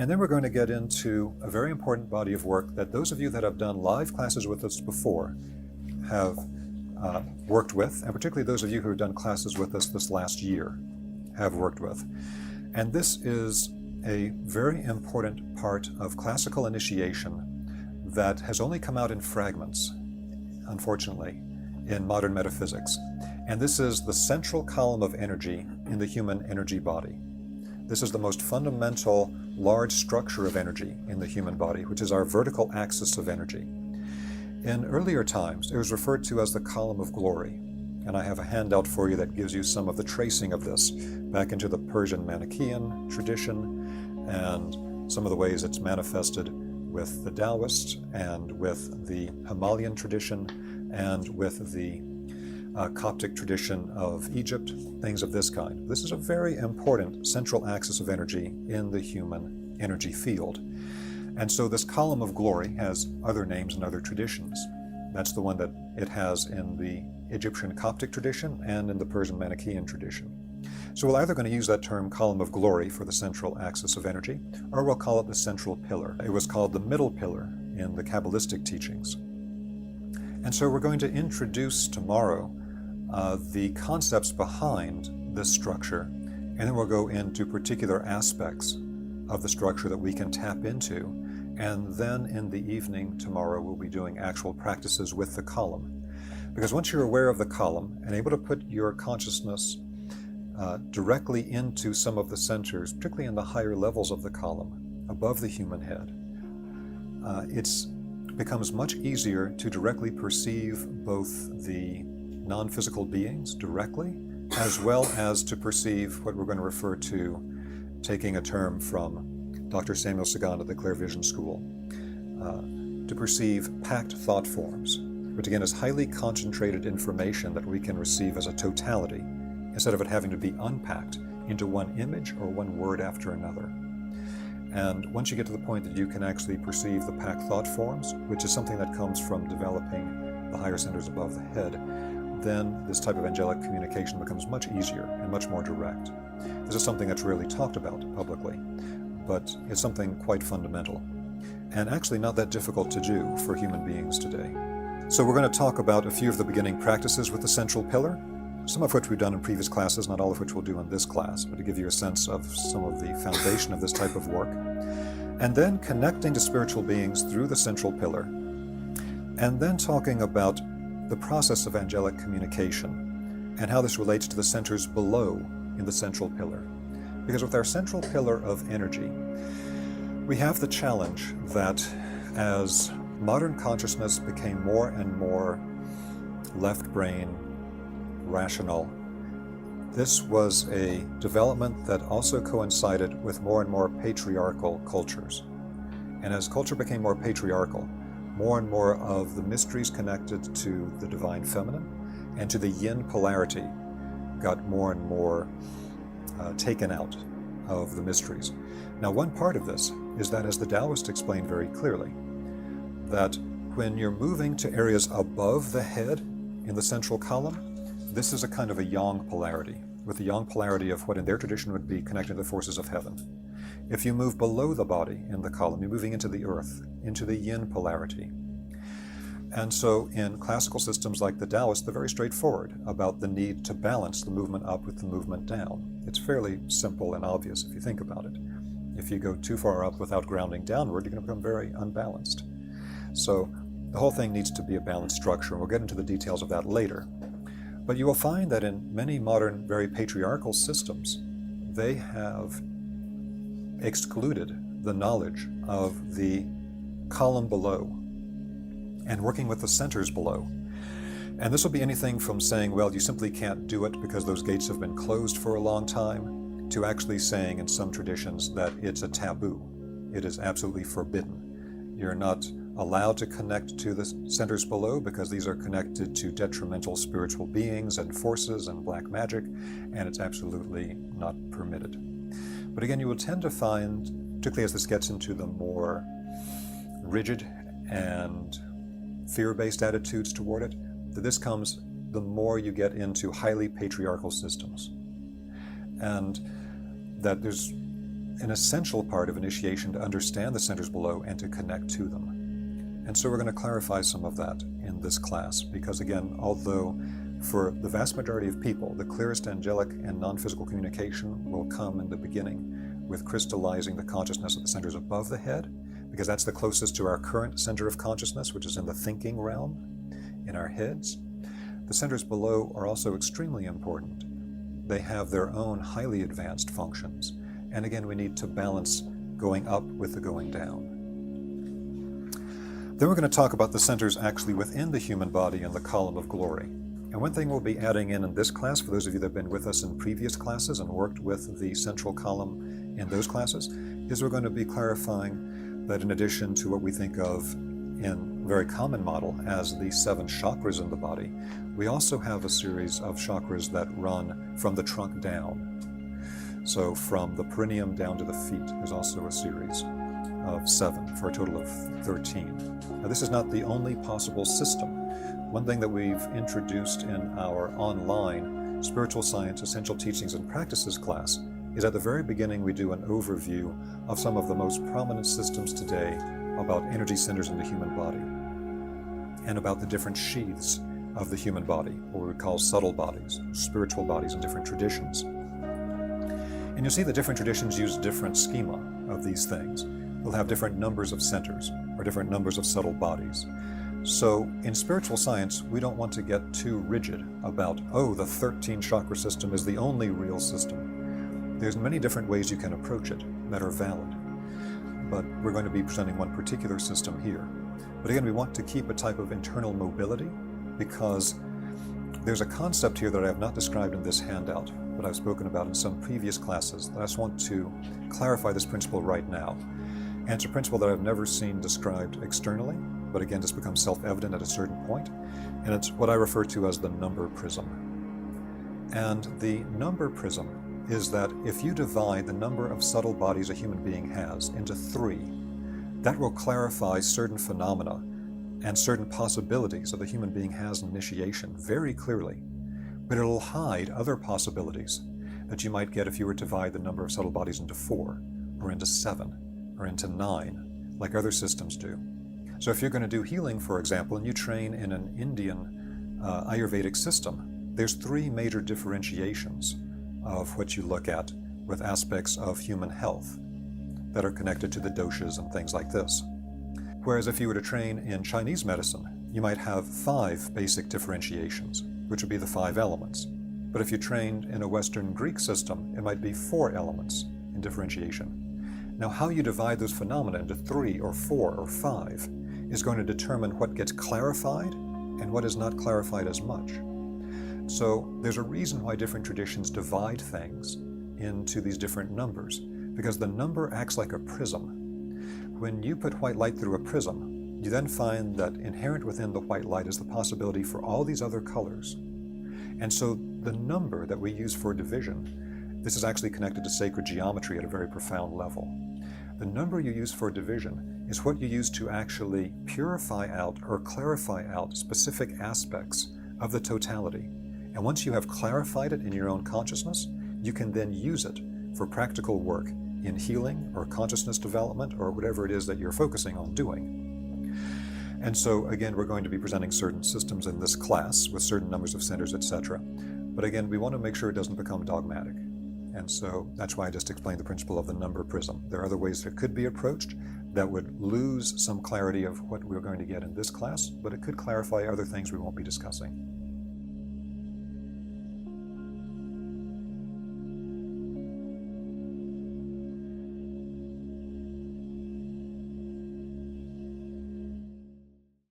And then we're going to get into a very important body of work that those of you that have done live classes with us before have worked with, and particularly those of you who have done classes with us this last year have worked with. And this is a very important part of classical initiation that has only come out in fragments, unfortunately, in modern metaphysics. And this is the central column of energy in the human energy body. This is the most fundamental large structure of energy in the human body, which is our vertical axis of energy. In earlier times, it was referred to as the column of glory. And I have a handout for you that gives you some of the tracing of this back into the Persian Manichaean tradition and some of the ways it's manifested with the Taoists and with the Himalayan tradition and with the Coptic tradition of Egypt, things of this kind. This is a very important central axis of energy in the human energy field. And so this column of glory has other names and other traditions. That's the one that it has in the Egyptian Coptic tradition and in the Persian Manichaean tradition. So we're either going to use that term column of glory for the central axis of energy, or we'll call it the central pillar. It was called the middle pillar in the Kabbalistic teachings. And so we're going to introduce tomorrow the concepts behind this structure, and then we'll go into particular aspects of the structure that we can tap into. And then in the evening tomorrow, we'll be doing actual practices with the column. Because once you're aware of the column and able to put your consciousness directly into some of the centers, particularly in the higher levels of the column, above the human head, it becomes much easier to directly perceive both the non-physical beings directly, as well as to perceive what we're going to refer to, taking a term from Dr. Samuel Sagan at the Clear Vision School, to perceive packed thought forms, which again is highly concentrated information that we can receive as a totality, instead of it having to be unpacked into one image or one word after another. And once you get to the point that you can actually perceive the packed thought forms, which is something that comes from developing the higher centers above the head, then this type of angelic communication becomes much easier and much more direct. This is something that's rarely talked about publicly, but it's something quite fundamental, and actually not that difficult to do for human beings today. So we're going to talk about a few of the beginning practices with the central pillar, some of which we've done in previous classes, not all of which we'll do in this class, but to give you a sense of some of the foundation of this type of work. And then connecting to spiritual beings through the central pillar, and then talking about the process of angelic communication and how this relates to the centers below in the central pillar. Because with our central pillar of energy, we have the challenge that as modern consciousness became more and more left brain, rational, this was a development that also coincided with more and more patriarchal cultures. And as culture became more patriarchal, more and more of the mysteries connected to the divine feminine and to the yin polarity got more and more taken out of the mysteries. Now, one part of this is that, as the Taoists explain very clearly, that when you're moving to areas above the head in the central column, this is a kind of a yang polarity, with the yang polarity of what in their tradition would be connected to the forces of heaven. If you move below the body in the column, you're moving into the earth, into the yin polarity. And so in classical systems like the Taoists, they're very straightforward about the need to balance the movement up with the movement down. It's fairly simple and obvious if you think about it. If you go too far up without grounding downward, you're going to become very unbalanced. So the whole thing needs to be a balanced structure, and we'll get into the details of that later. But you will find that in many modern, very patriarchal systems, they have excluded the knowledge of the column below and working with the centers below. And this will be anything from saying, well, you simply can't do it because those gates have been closed for a long time, to actually saying in some traditions that it's a taboo. It is absolutely forbidden. You're not allowed to connect to the centers below because these are connected to detrimental spiritual beings and forces and black magic, and it's absolutely not permitted. But again, you will tend to find, particularly as this gets into the more rigid and fear-based attitudes toward it, that this comes the more you get into highly patriarchal systems. And that there's an essential part of initiation to understand the centers below and to connect to them. And so we're going to clarify some of that in this class, because again, although for the vast majority of people, the clearest angelic and non-physical communication will come in the beginning with crystallizing the consciousness of the centers above the head, because that's the closest to our current center of consciousness, which is in the thinking realm, in our heads. The centers below are also extremely important. They have their own highly advanced functions. And again, we need to balance going up with the going down. Then we're going to talk about the centers actually within the human body in the column of glory. And one thing we'll be adding in this class, for those of you that have been with us in previous classes and worked with the central column in those classes, is we're going to be clarifying that in addition to what we think of in a very common model as the 7 chakras in the body, we also have a series of chakras that run from the trunk down. So from the perineum down to the feet, there's also a series of 7 for a total of 13. Now this is not the only possible system. One thing that we've introduced in our online Spiritual Science Essential Teachings and Practices class is at the very beginning we do an overview of some of the most prominent systems today about energy centers in the human body and about the different sheaths of the human body, what we would call subtle bodies, spiritual bodies in different traditions. And you'll see the different traditions use different schema of these things. They'll have different numbers of centers or different numbers of subtle bodies. So in spiritual science, we don't want to get too rigid about, oh, the 13 chakra system is the only real system. There's many different ways you can approach it that are valid. But we're going to be presenting one particular system here. But again, we want to keep a type of internal mobility because there's a concept here that I have not described in this handout, but I've spoken about in some previous classes, that I just want to clarify this principle right now. And it's a principle that I've never seen described externally, but again, just becomes self-evident at a certain point, and it's what I refer to as the number prism. And the number prism is that if you divide the number of subtle bodies a human being has into 3, that will clarify certain phenomena and certain possibilities that the human being has in initiation very clearly, but it'll hide other possibilities that you might get if you were to divide the number of subtle bodies into 4, or into 7, or into 9, like other systems do. So if you're going to do healing, for example, and you train in an Indian Ayurvedic system, there's 3 major differentiations of what you look at with aspects of human health that are connected to the doshas and things like this. Whereas if you were to train in Chinese medicine, you might have 5 basic differentiations, which would be the 5 elements. But if you trained in a Western Greek system, it might be 4 elements in differentiation. Now, how you divide those phenomena into 3 or 4 or 5 is going to determine what gets clarified and what is not clarified as much. So there's a reason why different traditions divide things into these different numbers, because the number acts like a prism. When you put white light through a prism, you then find that inherent within the white light is the possibility for all these other colors. And so the number that we use for division, this is actually connected to sacred geometry at a very profound level. The number you use for division is what you use to actually purify out or clarify out specific aspects of the totality. And once you have clarified it in your own consciousness, you can then use it for practical work in healing or consciousness development or whatever it is that you're focusing on doing. And so again, we're going to be presenting certain systems in this class with certain numbers of centers, etc. But again, we want to make sure it doesn't become dogmatic. And so that's why I just explained the principle of the number prism. There are other ways that it could be approached that would lose some clarity of what we're going to get in this class, but it could clarify other things we won't be discussing.